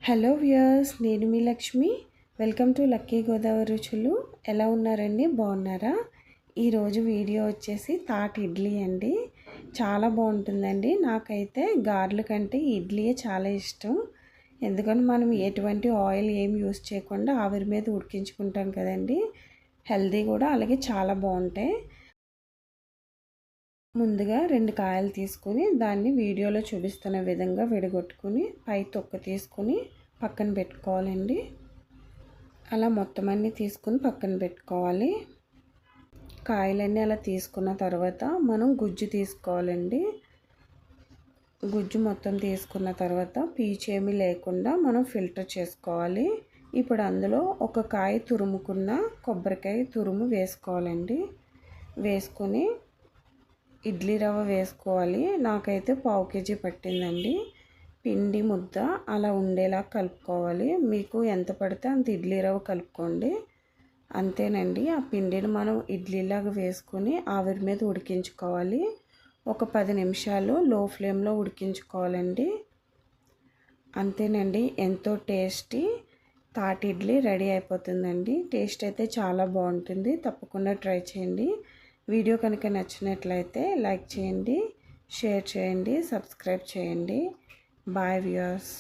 Hello viewers, నేను మీ Lakshmi. Welcome to lucky Godavari రుచులు. ఎలా ఉన్నారండి? బాగున్నారా? ఈరోజు వీడియో వచ్చేసి తాటి ఇడ్లీ అండి. చాలా బాగుంటుందండి. నాకైతే గారెల కంటే ఇడ్లీయే చాలా ఇష్టం. ఎందుకంటే మనం ఎటువంటి ఆయిల్ ఏం యూస్ చేయకుండా ఆవిరి మీద ఉడికించుకుంటాం కదండి. హెల్దీ కూడా, అలాగే చాలా బాగుంటాయి. ముందుగా 2 కాయలు తీసుకొని దాన్ని వీడియోలో చూపిస్తున్న విధంగా విడగొట్టుకుని పై తొక్క తీసుకొని పక్కన పెట్టుకోవాలండి. అలా మొత్తం అన్నీ తీసుకుని పక్కన పెట్టుకోవాలి. కాయలన్నీ అలా తీసుకున్న తర్వాత మనం గుజ్జు తీసుకోవాలండి. గుజ్జు మొత్తం తీసుకున్న తర్వాత పీచేమీ లేకుండా మనం ఫిల్టర్ చేసుకోవాలి. ఇప్పుడు అందులో ఒక కాయ తురుముకున్న కొబ్బరికాయ తురుము వేసుకోవాలండి. వేసుకొని ఇడ్లీ రవ్వ వేసుకోవాలి. నాకైతే 1/2 కేజీ పట్టిందండి. పిండి ముద్ద అలా ఉండేలా కలుపుకోవాలి. మీకు ఎంత పడితే అంత ఇడ్లీ రవ్వ కలుపుకోండి. అంతేనండి. ఆ పిండిని మనం ఇడ్లీలాగా వేసుకొని ఆవిరి మీద ఉడికించుకోవాలి. ఒక 10 నిమిషాలు లో ఫ్లేమ్లో ఉడికించుకోవాలండి. అంతేనండి. ఎంతో టేస్టీ తాటి ఇడ్లీ రెడీ అయిపోతుందండి. టేస్ట్ అయితే చాలా బాగుంటుంది. తప్పకుండా ట్రై చేయండి. వీడియో కనుక నచ్చినట్లయితే లైక్ చేయండి, షేర్ చేయండి, సబ్స్క్రైబ్ చేయండి. Bye viewers.